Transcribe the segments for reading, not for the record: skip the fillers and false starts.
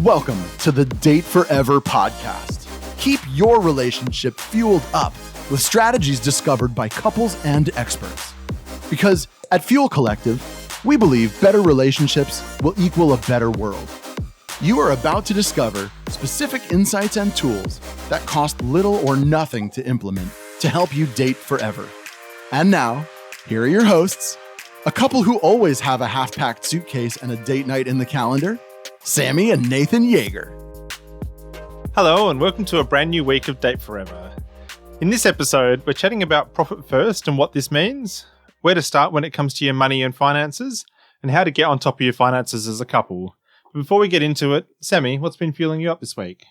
Welcome to the Date Forever podcast. Keep your relationship fueled up with strategies discovered by couples and experts. Because at Fuel Collective, we believe better relationships will equal a better world. You are about to discover specific insights and tools that cost little or nothing to implement to help you date forever. And now, here are your hosts, a couple who always have a half-packed suitcase and a date night in the calendar, Sammy and Nathan Yeager. Hello and welcome to a brand new week of Date Forever. In this episode, we're chatting about profit first and what this means, where to start when it comes to your money and finances, and how to get on top of your finances as a couple. But before we get into it, Sammy, what's been fueling you up this week?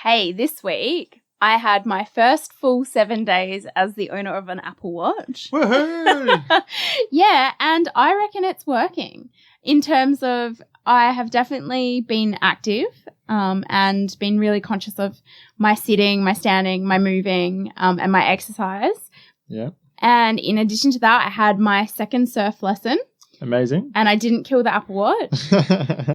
Hey, this week I had my first full 7 days as the owner of an Apple Watch. Woohoo! Yeah, and I reckon it's working. In terms of, I have definitely been active and been really conscious of my sitting, my standing, my moving, and my exercise. Yeah. And in addition to that, I had my second surf lesson. Amazing. And I didn't kill the Apple Watch.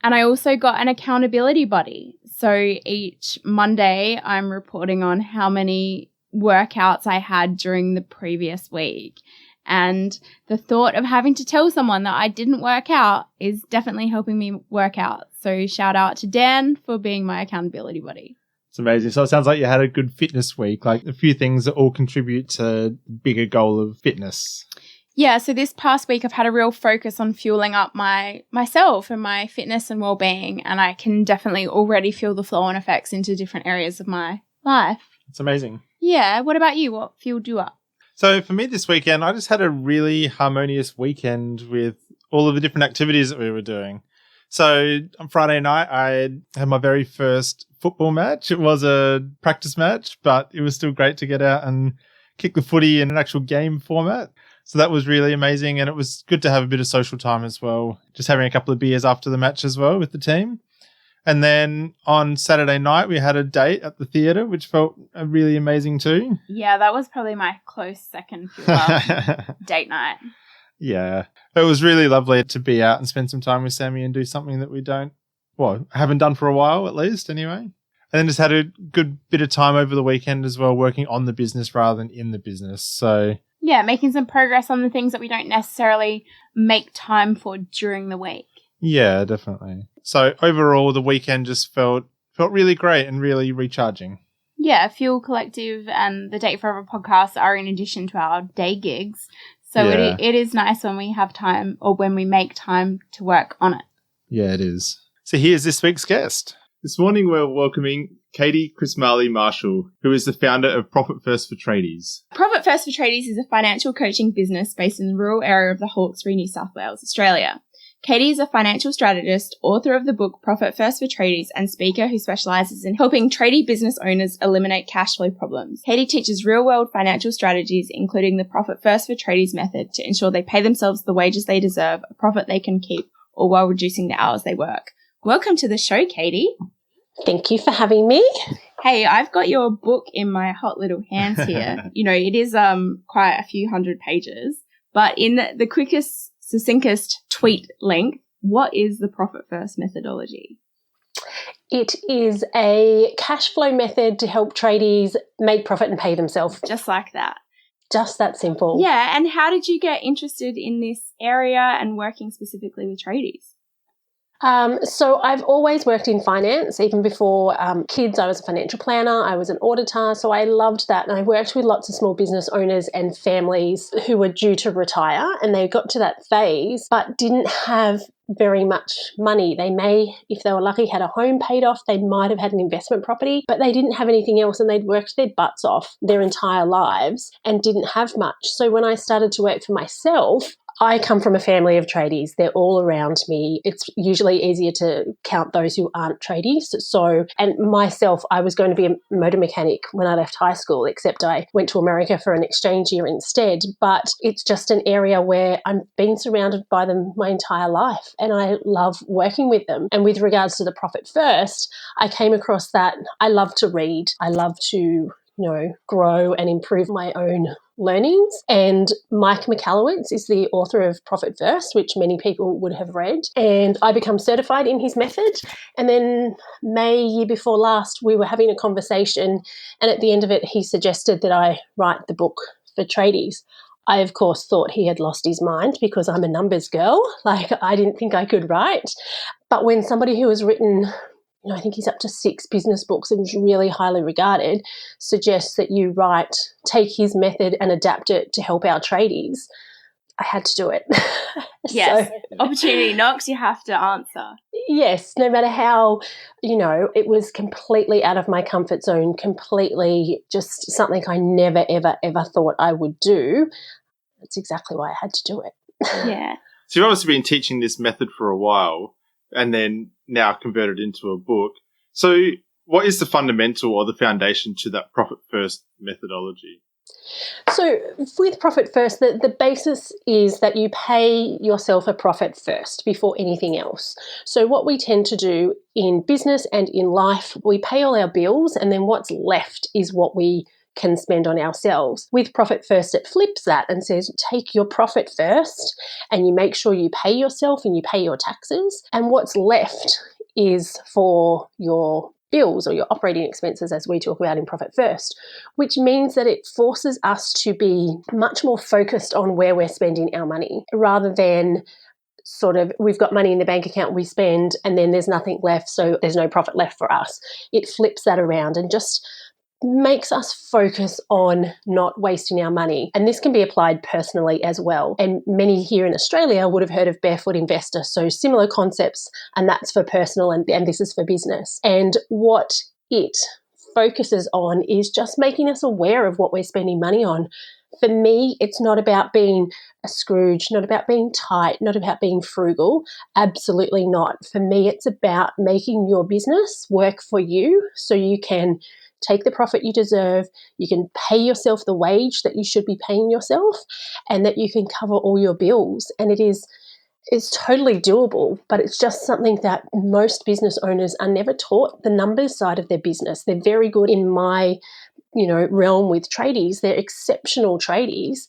And I also got an accountability buddy. So each Monday, I'm reporting on how many workouts I had during the previous week. And the thought of having to tell someone that I didn't work out is definitely helping me work out. So shout out to Dan for being my accountability buddy. It's amazing. So it sounds like you had a good fitness week, like a few things that all contribute to the bigger goal of fitness. Yeah, so this past week I've had a real focus on fueling up myself and my fitness and well-being, and I can definitely already feel the flow-on effects into different areas of my life. It's amazing. Yeah, what about you? What fueled you up? So for me this weekend, I just had a really harmonious weekend with all of the different activities that we were doing. So on Friday night, I had my very first football match. It was a practice match, but it was still great to get out and kick the footy in an actual game format. So that was really amazing, and it was good to have a bit of social time as well, just having a couple of beers after the match as well with the team. And then on Saturday night, we had a date at the theatre, which felt really amazing too. Yeah, that was probably my close second date night. Yeah, it was really lovely to be out and spend some time with Sammy and do something that we haven't done for a while at least anyway. And then just had a good bit of time over the weekend as well, working on the business rather than in the business. So yeah, making some progress on the things that we don't necessarily make time for during the week. Yeah, definitely. So overall, the weekend just felt really great and really recharging. Yeah, Fuel Collective and the Date Forever podcast are in addition to our day gigs. So yeah. it is nice when we have time or when we make time to work on it. Yeah, it is. So here's this week's guest. This morning we're welcoming Katie Crismale-Marshall, who is the founder of Profit First for Tradies. Profit First for Tradies is a financial coaching business based in the rural area of the Hawkesbury, New South Wales, Australia. Katie is a financial strategist, author of the book Profit First for Tradies, and speaker who specialises in helping tradie business owners eliminate cash flow problems. Katie teaches real-world financial strategies, including the Profit First for Tradies method, to ensure they pay themselves the wages they deserve, a profit they can keep, all while reducing the hours they work. Welcome to the show, Katie. Thank you for having me. Hey, I've got your book in my hot little hands here. You know, it is quite a few hundred pages, but in the quickest, succinctest tweet length, what is the Profit First methodology? It is a cash flow method to help tradies make profit and pay themselves. Just like that. Just that simple. Yeah, and how did you get interested in this area and working specifically with tradies? So I've always worked in finance. Even before kids, I was a financial planner. I was an auditor. So I loved that. And I worked with lots of small business owners and families who were due to retire, and they got to that phase but didn't have very much money. They may, if they were lucky, had a home paid off. They might have had an investment property, but they didn't have anything else, and they'd worked their butts off their entire lives and didn't have much. So when I started to work for myself, I come from a family of tradies. They're all around me. It's usually easier to count those who aren't tradies. So, and myself, I was going to be a motor mechanic when I left high school, except I went to America for an exchange year instead. But it's just an area where I've been surrounded by them my entire life, and I love working with them. And with regards to the Profit First, I came across that I love to read. I love to grow and improve my own learnings. And Mike Michalowicz is the author of Profit First, which many people would have read. And I become certified in his method. And then May year before last, we were having a conversation, and at the end of it, he suggested that I write the book for Tradies. I, of course, thought he had lost his mind because I'm a numbers girl. Like, I didn't think I could write. But when somebody who has written, I think he's up to 6 business books and is really highly regarded, suggests that you take his method and adapt it to help our tradies, I had to do it. Yes, opportunity knocks, you have to answer. Yes, no matter how, it was completely out of my comfort zone, completely just something I never, ever, ever thought I would do. That's exactly why I had to do it. Yeah. So you've obviously been teaching this method for a while and then now converted into a book. So what is the fundamental or the foundation to that Profit First methodology? So with Profit First, the basis is that you pay yourself a profit first before anything else. So what we tend to do in business and in life, we pay all our bills, and then what's left is what we can spend on ourselves. With Profit First, it flips that and says, take your profit first and you make sure you pay yourself and you pay your taxes, and what's left is for your bills or your operating expenses, as we talk about in Profit First, which means that it forces us to be much more focused on where we're spending our money rather than sort of we've got money in the bank account, we spend, and then there's nothing left, so there's no profit left for us. It flips that around and just makes us focus on not wasting our money. And this can be applied personally as well. And many here in Australia would have heard of Barefoot Investor. So similar concepts, and that's for personal and this is for business. And what it focuses on is just making us aware of what we're spending money on. For me, it's not about being a Scrooge, not about being tight, not about being frugal. Absolutely not. For me, it's about making your business work for you so you can take the profit you deserve, you can pay yourself the wage that you should be paying yourself, and that you can cover all your bills. And it's totally doable, but it's just something that most business owners are never taught the numbers side of their business. They're very good in my, realm with tradies. They're exceptional tradies,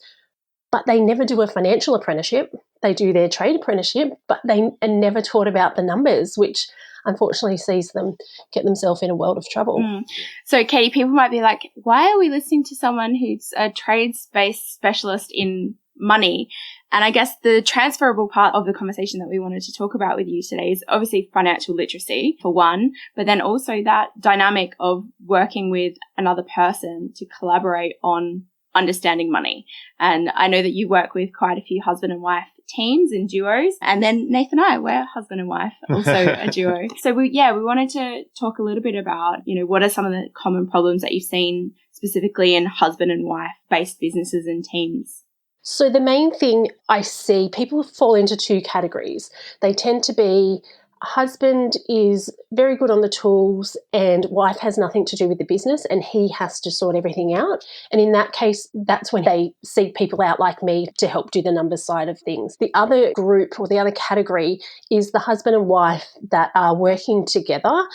but they never do a financial apprenticeship. They do their trade apprenticeship, but they are never taught about the numbers, which unfortunately sees them get themselves in a world of trouble. So, Katie, people might be like, why are we listening to someone who's a trades-based specialist in money? And I guess the transferable part of the conversation that we wanted to talk about with you today is obviously financial literacy, for one, but then also that dynamic of working with another person to collaborate on understanding money. And I know that you work with quite a few husband and wife teams and duos. And then Nathan and I, we're husband and wife, also a duo. So we wanted to talk a little bit about, what are some of the common problems that you've seen specifically in husband and wife based businesses and teams? So the main thing I see, people fall into 2 categories. They tend to be husband is very good on the tools and wife has nothing to do with the business and he has to sort everything out. And in that case, that's when they seek people out like me to help do the numbers side of things. The other group or the other category is the husband and wife that are working together.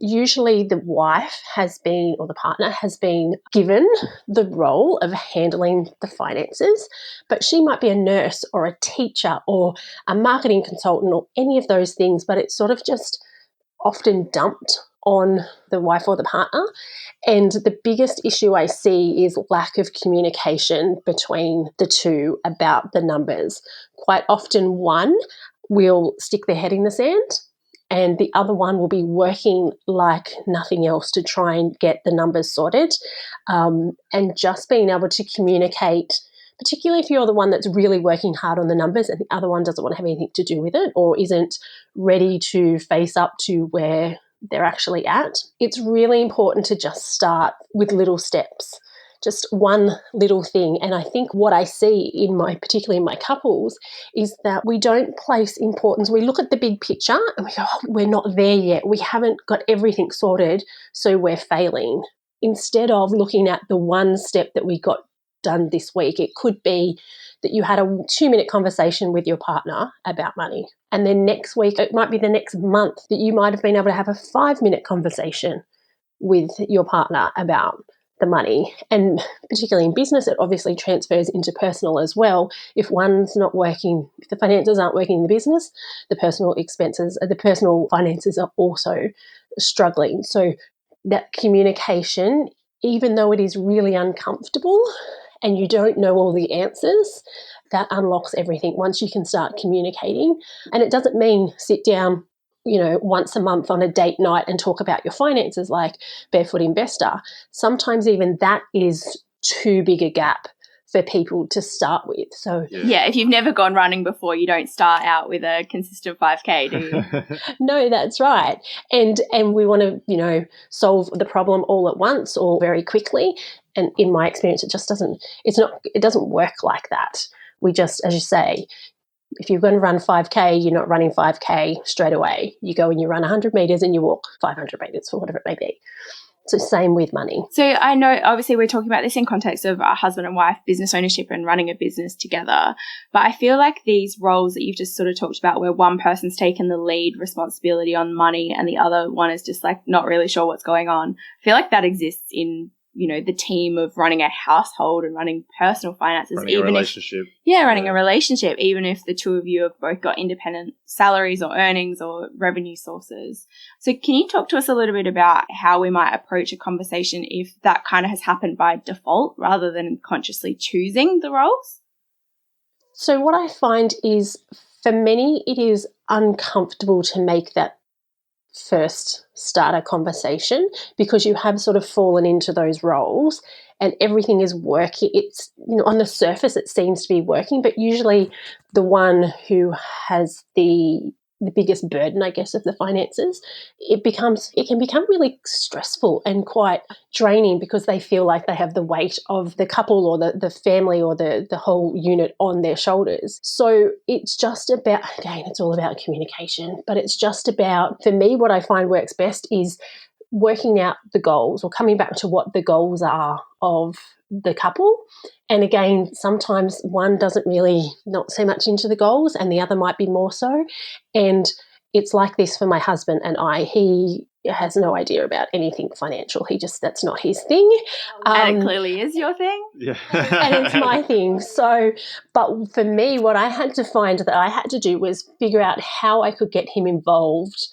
Usually the wife has been, or the partner has been given the role of handling the finances, but she might be a nurse or a teacher or a marketing consultant or any of those things, but it's sort of just often dumped on the wife or the partner. And the biggest issue I see is lack of communication between the two about the numbers. Quite often one will stick their head in the sand, and the other one will be working like nothing else to try and get the numbers sorted. And just being able to communicate, particularly if you're the one that's really working hard on the numbers and the other one doesn't want to have anything to do with it or isn't ready to face up to where they're actually at. It's really important to just start with little steps. Just one little thing. And I think what I see particularly in my couples, is that we don't place importance. We look at the big picture and we go, oh, we're not there yet. We haven't got everything sorted, so we're failing. Instead of looking at the one step that we got done this week, it could be that you had a 2-minute conversation with your partner about money. And then next week, it might be the next month that you might have been able to have a 5-minute conversation with your partner about the money. And particularly in business, it obviously transfers into personal as well. If one's not working, if the finances aren't working in the business, the personal finances are also struggling. So that communication, even though it is really uncomfortable and you don't know all the answers, that unlocks everything once you can start communicating. And it doesn't mean sit down, once a month on a date night and talk about your finances like Barefoot Investor. Sometimes even that is too big a gap for people to start with. So yeah, if you've never gone running before, you don't start out with a consistent 5K, do you? No, that's right. And we want to, solve the problem all at once or very quickly. And in my experience, it doesn't work like that. We just, as you say, if you're going to run 5K, you're not running 5K straight away. You go and you run 100 metres and you walk 500 metres or whatever it may be. So same with money. So I know obviously we're talking about this in context of a husband and wife business ownership and running a business together. But I feel like these roles that you've just sort of talked about where one person's taken the lead responsibility on money and the other one is just like not really sure what's going on. I feel like that exists in the team of running a household and running personal finances. Running a relationship. Running a relationship, even if the two of you have both got independent salaries or earnings or revenue sources. So can you talk to us a little bit about how we might approach a conversation if that kind of has happened by default rather than consciously choosing the roles? So what I find is for many, it is uncomfortable to make that first starter conversation because you have sort of fallen into those roles and everything is working. It's, on the surface it seems to be working, but usually the one who has the biggest burden, I guess, of the finances, it can become really stressful and quite draining because they feel like they have the weight of the couple or the family or the whole unit on their shoulders. So it's just about, again, it's all about communication, but it's just about, for me, what I find works best is working out the goals or coming back to what the goals are of the couple. And again, sometimes one doesn't really not so much into the goals and the other might be more so. And it's like this for my husband and I. He has no idea about anything financial. That's not his thing. And it clearly is your thing. Yeah. And it's my thing. So, but for me, what I had to find that I had to do was figure out how I could get him involved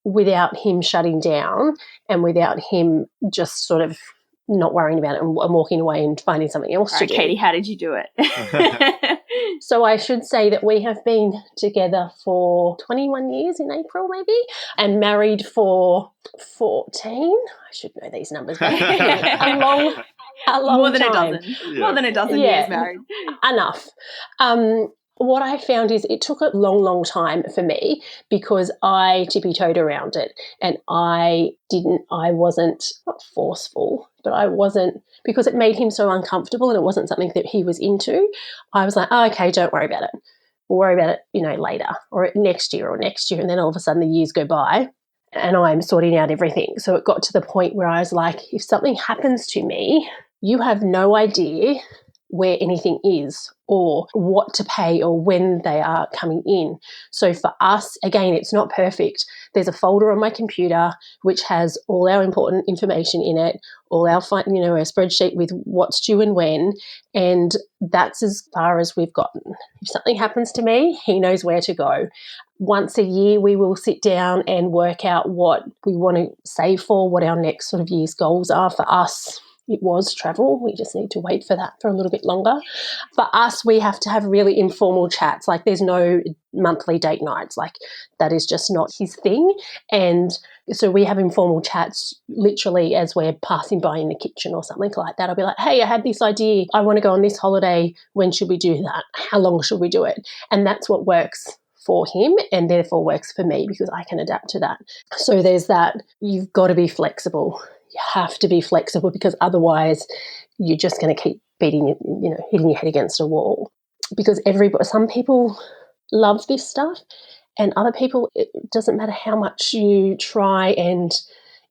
without him shutting down and without him just sort of not worrying about it and walking away and finding something else to do. Katie, how did you do it? So I should say that we have been together for 21 years in April maybe and married for 14. I should know these numbers. But a long More than time. a dozen. Yeah. More than a dozen years married. Enough. What I found is it took a long, long time for me because I tippy-toed around it and I wasn't not forceful, but I wasn't, because it made him so uncomfortable and it wasn't something that he was into. I was like, oh, okay, don't worry about it. We'll worry about it, later or next year. And then all of a sudden the years go by and I'm sorting out everything. So it got to the point where I was like, if something happens to me, you have no idea where anything is or what to pay or when they are coming in. So for us, again, it's not perfect. There's a folder on my computer which has all our important information in it, all our, our spreadsheet with what's due and when, and that's as far as we've gotten. If something happens to me, he knows where to go. Once a year, we will sit down and work out what we want to save for, what our next sort of year's goals are. For us, it was travel. We just need to wait for that for a little bit longer. For us, we have to have really informal chats. Like there's no monthly date nights. Like that is just not his thing. And so we have informal chats literally as we're passing by in the kitchen or something like that. I'll be like, hey, I had this idea. I want to go on this holiday. When should we do that? How long should we do it? And that's what works for him and therefore works for me because I can adapt to that. So there's that. You've got to be flexible. You have to be flexible because otherwise you're just going to keep hitting your head against a wall. Because some people love this stuff and other people, it doesn't matter how much you try and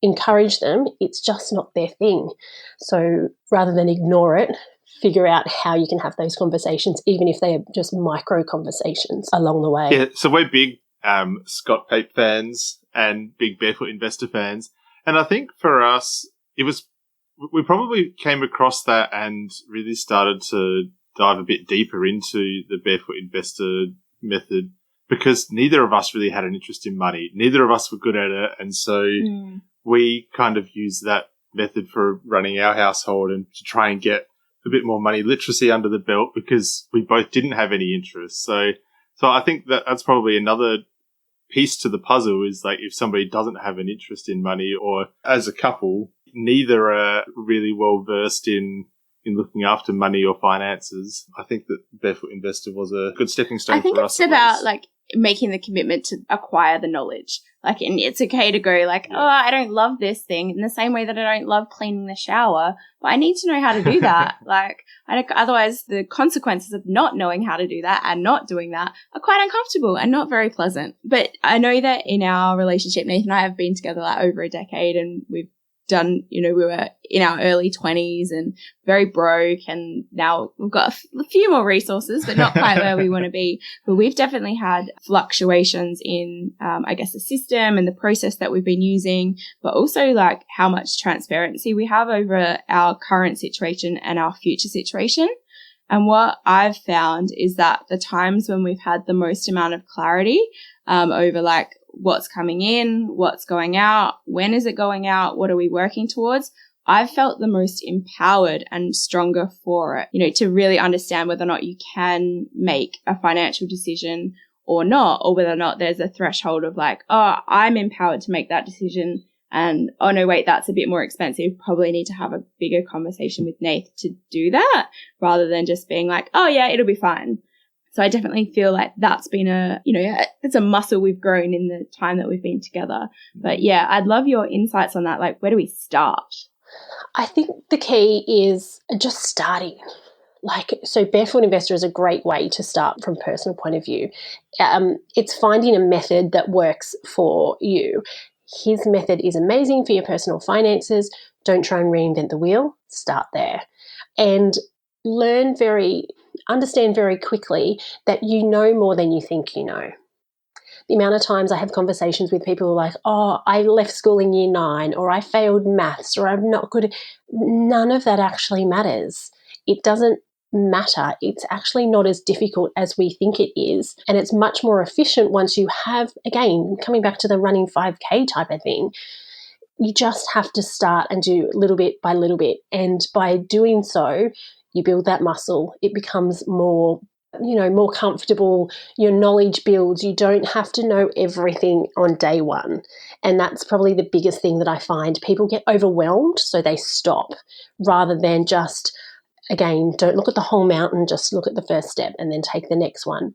encourage them, it's just not their thing. So rather than ignore it, figure out how you can have those conversations, even if they are just micro conversations along the way. Yeah, so we're big Scott Pape fans and big Barefoot Investor fans. And I think for us, it was we probably came across that and really started to dive a bit deeper into the barefoot investor method because neither of us really had an interest in money. Neither of us were good at it. And so we kind of used that method for running our household and to try and get a bit more money literacy under the belt because we both didn't have any interest. So I think that's probably another piece to the puzzle is like if somebody doesn't have an interest in money or as a couple, neither are really well versed in looking after money or finances. I think that Barefoot Investor was a good stepping stone for us. I think it's about like making the commitment to acquire the knowledge. Like, and it's okay to go like, oh, I don't love this thing in the same way that I don't love cleaning the shower, but I need to know how to do that. Like, otherwise the consequences of not knowing how to do that and not doing that are quite uncomfortable and not very pleasant. But I know that in our relationship, Nathan and I have been together like over a decade and we've done, we were in our early 20s and very broke, and now we've got a few more resources, but not quite where we want to be. But we've definitely had fluctuations in, I guess, the system and the process that we've been using, but also like how much transparency we have over our current situation and our future situation. And what I've found is that the times when we've had the most amount of clarity over like what's coming in, what's going out, when is it going out, what are we working towards, I've felt the most empowered and stronger for it, to really understand whether or not you can make a financial decision or not, or whether or not there's a threshold of like, oh, I'm empowered to make that decision. And, oh, no, wait, that's a bit more expensive. Probably need to have a bigger conversation with Nath to do that rather than just being like, oh, yeah, it'll be fine. So I definitely feel like that's been it's a muscle we've grown in the time that we've been together. But yeah, I'd love your insights on that. Like, where do we start? I think the key is just starting. So Barefoot Investor is a great way to start from a personal point of view. It's finding a method that works for you. His method is amazing for your personal finances. Don't try and reinvent the wheel. Start there. And understand very quickly that you know more than you think you know. The amount of times I have conversations with people who are like, oh, I left school in year 9, or I failed maths, or I'm not good. None of that actually matters. It doesn't matter. It's actually not as difficult as we think it is. And it's much more efficient once you have, again, coming back to the running 5K type of thing, you just have to start and do little bit by little bit. And by doing so, you build that muscle. It becomes more comfortable. Your knowledge builds. You don't have to know everything on day one. And that's probably the biggest thing that I find. People get overwhelmed, so they stop rather than just, again, don't look at the whole mountain, just look at the first step and then take the next one.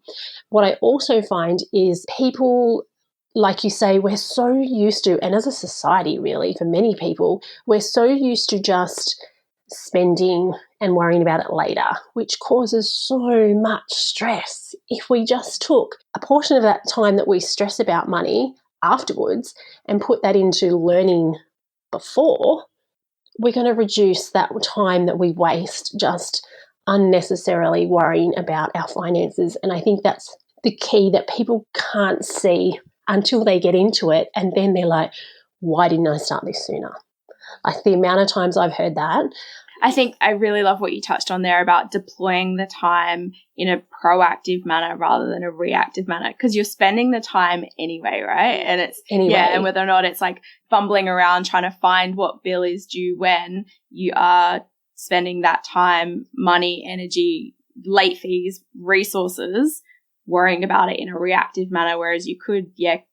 What I also find is people, like you say, we're so used to, and as a society really, for many people, we're so used to just spending and worrying about it later, which causes so much stress. If we just took a portion of that time that we stress about money afterwards and put that into learning before, we're going to reduce that time that we waste just unnecessarily worrying about our finances. And I think that's the key that people can't see until they get into it. And then they're like, why didn't I start this sooner? Like the amount of times I've heard that. I think I really love what you touched on there about deploying the time in a proactive manner rather than a reactive manner, because you're spending the time anyway, right? And it's and whether or not it's like fumbling around trying to find what bill is due when, you are spending that time, money, energy, late fees, resources, worrying about it in a reactive manner, whereas you could,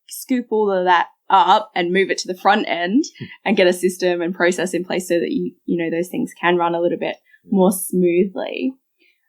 scoop all of that up and move it to the front end and get a system and process in place so that those things can run a little bit more smoothly.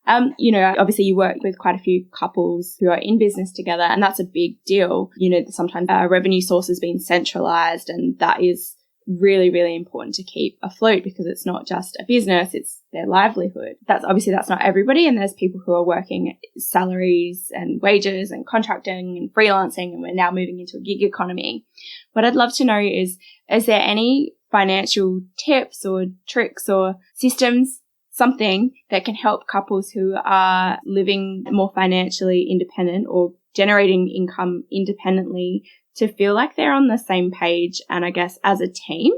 Obviously you work with quite a few couples who are in business together, and that's a big deal. Sometimes revenue source has been centralized, and that is really, really important to keep afloat because it's not just a business, it's their livelihood. That's not everybody, and there's people who are working salaries and wages and contracting and freelancing, and we're now moving into a gig economy. What I'd love to know is there any financial tips or tricks or systems, something that can help couples who are living more financially independent or generating income independently to feel like they're on the same page and I guess as a team?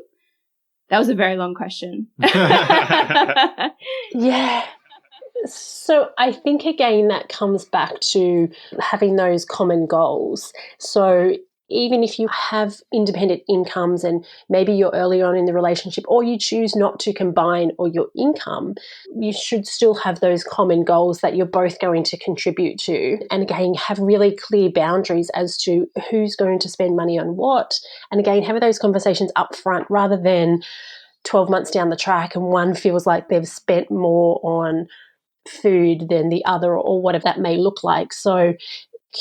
That was a very long question. Yeah. So I think, again, that comes back to having those common goals. So even if you have independent incomes and maybe you're early on in the relationship, or you choose not to combine all your income, you should still have those common goals that you're both going to contribute to. And again, have really clear boundaries as to who's going to spend money on what. And again, have those conversations up front rather than 12 months down the track and one feels like they've spent more on food than the other, or whatever that may look like. So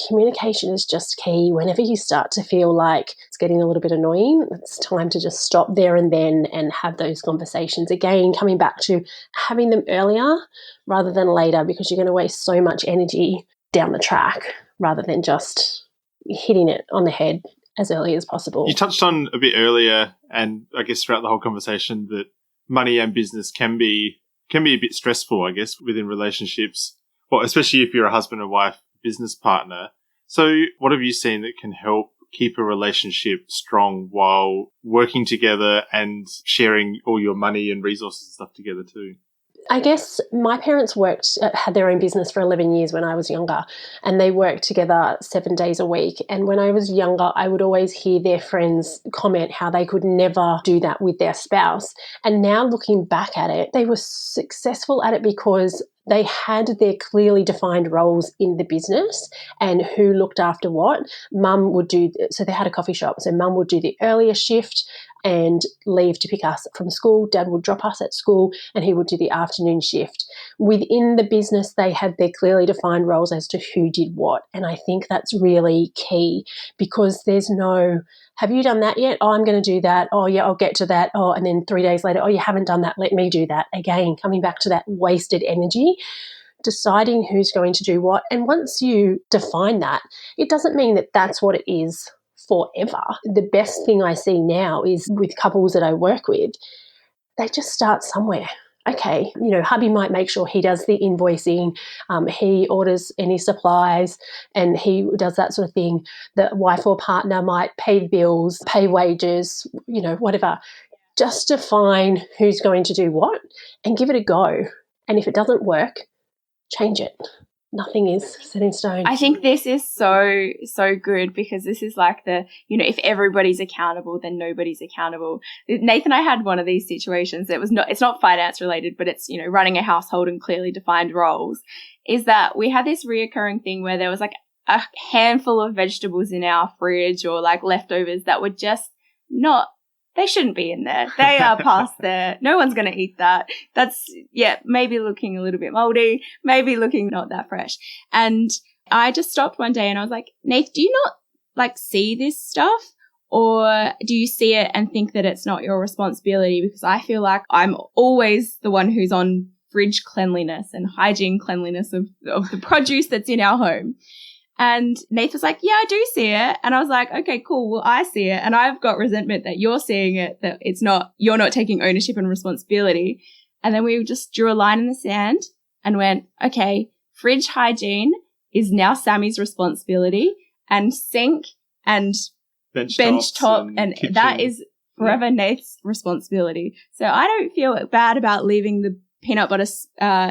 communication is just key. Whenever you start to feel like it's getting a little bit annoying, it's time to just stop there and then and have those conversations. Again, coming back to having them earlier rather than later, because you're going to waste so much energy down the track rather than just hitting it on the head as early as possible. You touched on a bit earlier, and I guess throughout the whole conversation, that money and business can be a bit stressful, I guess, within relationships. Well, especially if you're a husband and wife business partner. So what have you seen that can help keep a relationship strong while working together and sharing all your money and resources and stuff together too? I guess my parents had their own business for 11 years when I was younger, and they worked together 7 days a week. And when I was younger, I would always hear their friends comment how they could never do that with their spouse. And now looking back at it, they were successful at it because they had their clearly defined roles in the business and who looked after what. So they had a coffee shop. So mum would do the earlier shift and leave to pick us from school. Dad would drop us at school and he would do the afternoon shift. Within the business, they had their clearly defined roles as to who did what. And I think that's really key, because there's no, have you done that yet? Oh, I'm going to do that. Oh, yeah, I'll get to that. Oh, and then 3 days later, oh, you haven't done that. Let me do that. Again, coming back to that wasted energy, deciding who's going to do what. And once you define that, it doesn't mean that that's what it is forever. The best thing I see now is with couples that I work with, they just start somewhere. Okay, hubby might make sure he does the invoicing, he orders any supplies and he does that sort of thing. The wife or partner might pay the bills, pay wages, whatever. Just define who's going to do what and give it a go. And if it doesn't work, change it. Nothing is set in stone. I think this is so, so good, because this is like if everybody's accountable, then nobody's accountable. Nathan and I had one of these situations. It's not finance related, but it's, running a household and clearly defined roles, is that we had this reoccurring thing where there was like a handful of vegetables in our fridge or like leftovers that were just they shouldn't be in there. They are past there. No one's going to eat that. That's, maybe looking a little bit moldy, maybe looking not that fresh. And I just stopped one day and I was like, Nath, do you not like see this stuff? Or do you see it and think that it's not your responsibility? Because I feel like I'm always the one who's on fridge cleanliness and hygiene cleanliness of the produce that's in our home. And Nath was like, yeah, I do see it. And I was like, okay, cool. Well, I see it. And I've got resentment that you're seeing it, that you're not taking ownership and responsibility. And then we just drew a line in the sand and went, okay, fridge hygiene is now Sammy's responsibility, and sink and bench top and that is forever Nath's responsibility. So I don't feel bad about leaving the peanut butter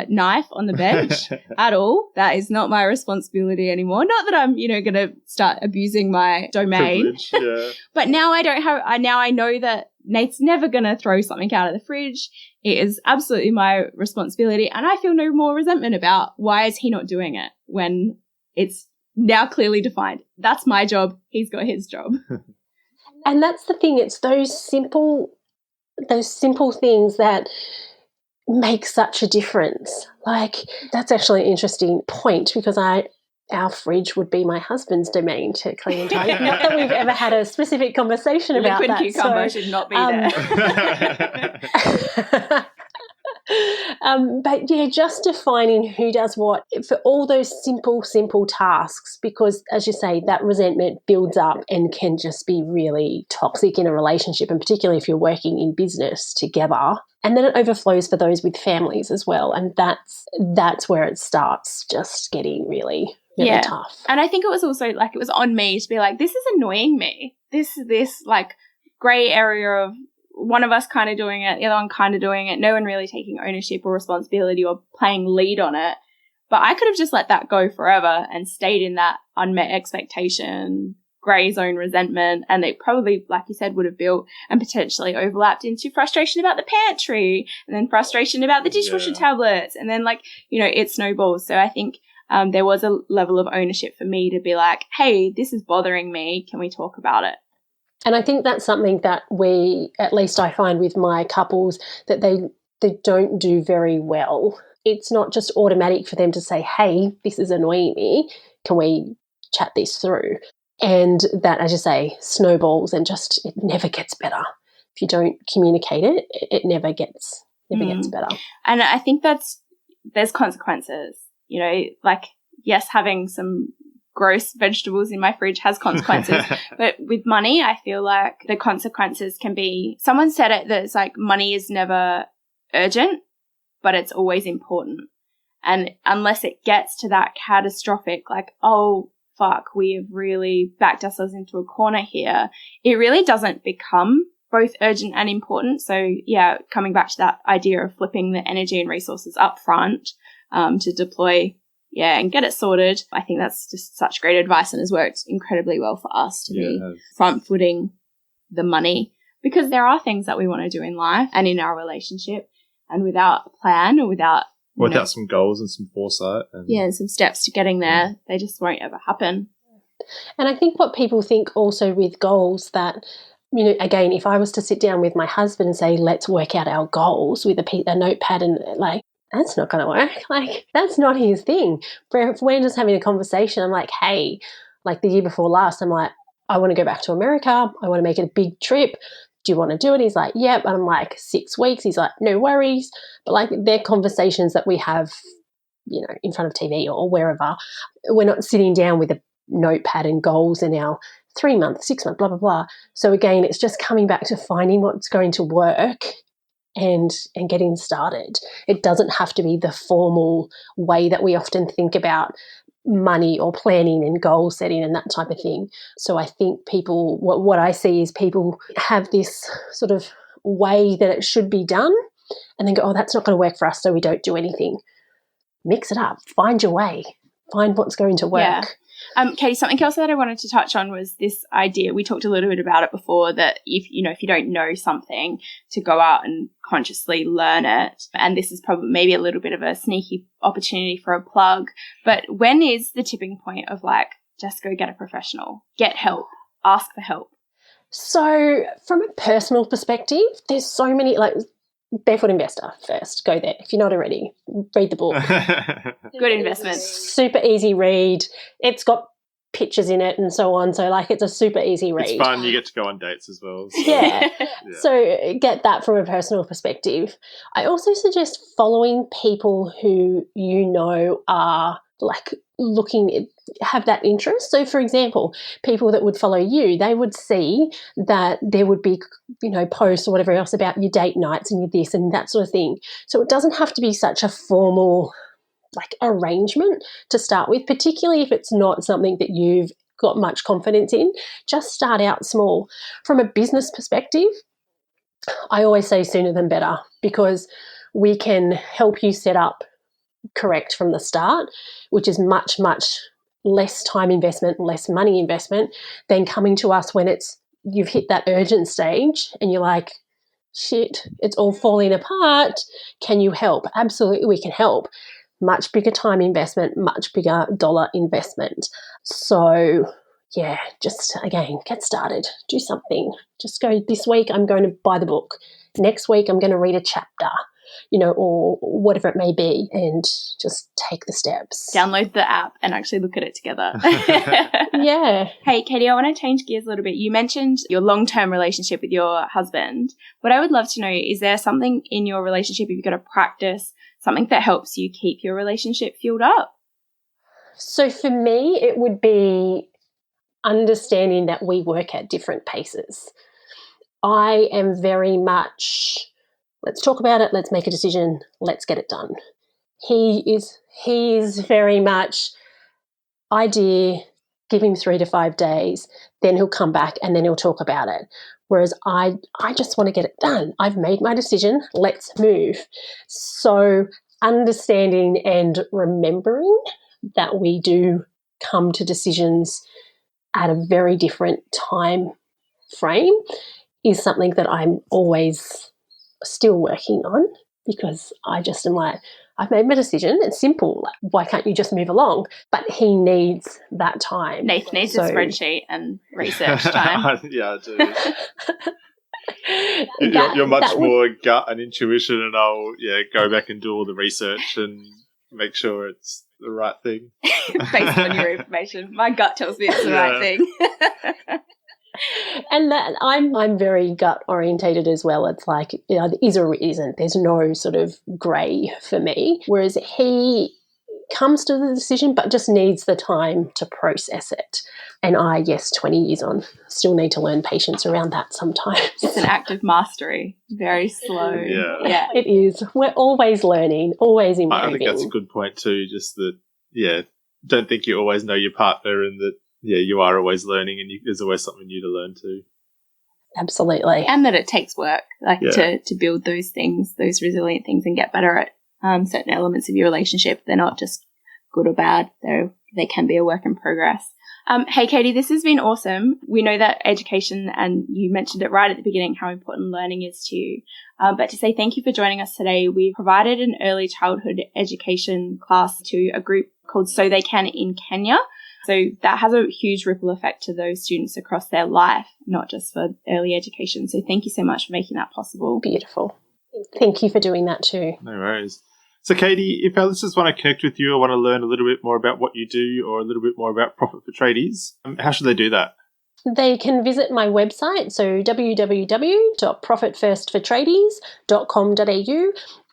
knife on the bench at all. That is not my responsibility anymore. Not that I'm, going to start abusing my domain. But now I know that Nate's never going to throw something out of the fridge. It is absolutely my responsibility. And I feel no more resentment about why is he not doing it when it's now clearly defined. That's my job. He's got his job. And that's the thing. It's those simple things that make such a difference. Like, that's actually an interesting point, because our fridge would be my husband's domain to clean and tidy. Not that we've ever had a specific conversation about that. Liquid cucumber should not be there. But yeah, just defining who does what for all those simple tasks, because as you say, that resentment builds up and can just be really toxic in a relationship, and particularly if you're working in business together. And then it overflows for those with families as well. And that's where it starts just getting really tough. And I think it was also like, it was on me to be like, this is annoying me. This like grey area of one of us kind of doing it, the other one kind of doing it, no one really taking ownership or responsibility or playing lead on it. But I could have just let that go forever and stayed in that unmet expectation, grey zone resentment, and it probably, like you said, would have built and potentially overlapped into frustration about the pantry, and then frustration about the dishwasher tablets, and then, like, you know, it snowballs. So I think there was a level of ownership for me to be like, hey, this is bothering me. Can we talk about it? And I think that's something that we, at least I find with my couples, that they don't do very well. It's not just automatic for them to say, hey, this is annoying me. Can we chat this through? And that, as you say, snowballs and just it never gets better. If you don't communicate it, it never gets better. And I think there's consequences. You know, like, yes, having some gross vegetables in my fridge has consequences. But with money, I feel like the consequences can be, someone said it, that it's like money is never urgent, but it's always important. And unless it gets to that catastrophic, like, oh, fuck, we have really backed ourselves into a corner here, it really doesn't become both urgent and important. So, yeah, coming back to that idea of flipping the energy and resources up front to deploy, and get it sorted. I think that's just such great advice and has worked incredibly well for us to be front-footing the money, because there are things that we want to do in life and in our relationship, and without a plan or without some goals and some foresight. And some steps to getting there, they just won't ever happen. And I think what people think also with goals that, you know, again, if I was to sit down with my husband and say, let's work out our goals with a notepad, and like, that's not going to work. Like, that's not his thing. If we're just having a conversation, I'm like, hey, like the year before last, I'm like, I want to go back to America. I want to make it a big trip. Do you want to do it? He's like, yep. And I'm like, 6 weeks. He's like, no worries. But like, they're conversations that we have, you know, in front of TV or wherever. We're not sitting down with a notepad and goals in our 3 months, 6 months, blah, blah, blah. So again, it's just coming back to finding what's going to work and getting started. It doesn't have to be the formal way that we often think about money or planning and goal setting and that type of thing. So I think people, what I see is people have this sort of way that it should be done and then go, oh, that's not going to work for us, so we don't do anything. Mix it up. Find your way. Find what's going to work. Yeah. Katie, something else that I wanted to touch on was this idea. We talked a little bit about it before, that if you don't know something, to go out and consciously learn it. And this is probably maybe a little bit of a sneaky opportunity for a plug. But when is the tipping point of like, just go get a professional, get help, ask for help? So from a personal perspective, there's so many, like, Barefoot Investor first, go there. If you're not already, read the book. Good investment. Super easy read. It's got pictures in it and so on. So like, it's a super easy read. It's fun. You get to go on dates as well. So. Yeah. So get that from a personal perspective. I also suggest following people who you know are like have that interest. So for example, people that would follow you, they would see that there would be, you know, posts or whatever else about your date nights and your this and that sort of thing. So it doesn't have to be such a formal like arrangement to start with, particularly if it's not something that you've got much confidence in. Just start out small. From a business perspective, I always say sooner than better, because we can help you set up correct from the start, which is much, much less time investment, less money investment than coming to us when you've hit that urgent stage and you're like, shit, it's all falling apart. Can you help? Absolutely, we can help. Much bigger time investment, much bigger dollar investment. So yeah, just again, get started, do something. Just go, this week I'm going to buy the book. Next week I'm going to read a chapter, you know, or whatever it may be, and just take the steps. Download the app and actually look at it together. Yeah. Hey, Katie, I want to change gears a little bit. You mentioned your long-term relationship with your husband. What I would love to know, is there something in your relationship you've got to practice, something that helps you keep your relationship fueled up? So for me, it would be understanding that we work at different paces. I am very much, let's talk about it, let's make a decision, let's get it done. He is very much idea, give him 3 to 5 days, then he'll come back and then he'll talk about it. Whereas I just want to get it done. I've made my decision. Let's move. So understanding and remembering that we do come to decisions at a very different time frame is something that I'm always still working on, because I just am like, I've made my decision. It's simple. Why can't you just move along? But he needs that time. Nath needs a spreadsheet and research time. Yeah, I do. You're much more gut and intuition, and I'll go back and do all the research and make sure it's the right thing. Based on your information. My gut tells me it's the right thing. And that I'm very gut orientated as well. It's like, it is or it isn't. There's no sort of grey for me. Whereas he comes to the decision but just needs the time to process it. And 20 years on, still need to learn patience around that sometimes. It's an act of mastery. Very slow. Yeah. It is. We're always learning, always improving. I think that's a good point too, just that, don't think you always know your partner, and that, you are always learning, and there's always something new to learn too. Absolutely. And that it takes work, to build those things, those resilient things, and get better at certain elements of your relationship. They're not just good or bad. They can be a work in progress. Hey, Katie, this has been awesome. We know that education, and you mentioned it right at the beginning, how important learning is to you. But to say thank you for joining us today, we provided an early childhood education class to a group called So They Can in Kenya. So that has a huge ripple effect to those students across their life, not just for early education. So thank you so much for making that possible. Beautiful. Thank you for doing that too. No worries. So, Katie, if our listeners want to connect with you or want to learn a little bit more about what you do, or a little bit more about Profit for Tradies, how should they do that? They can visit my website, so www.profitfirstfortradies.com.au,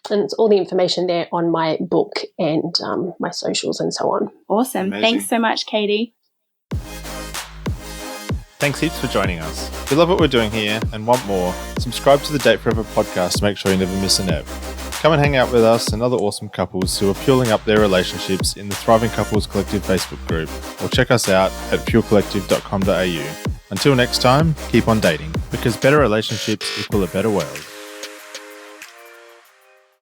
and it's all the information there on my book and my socials and so on. Awesome. Amazing. Thanks so much, Katie. Thanks heaps for joining us. If you love what we're doing here and want more, subscribe to the Date Forever podcast to make sure you never miss an ep. Come and hang out with us and other awesome couples who are fueling up their relationships in the Thriving Couples Collective Facebook group, or check us out at fuelcollective.com.au. Until next time, keep on dating, because better relationships equal a better world.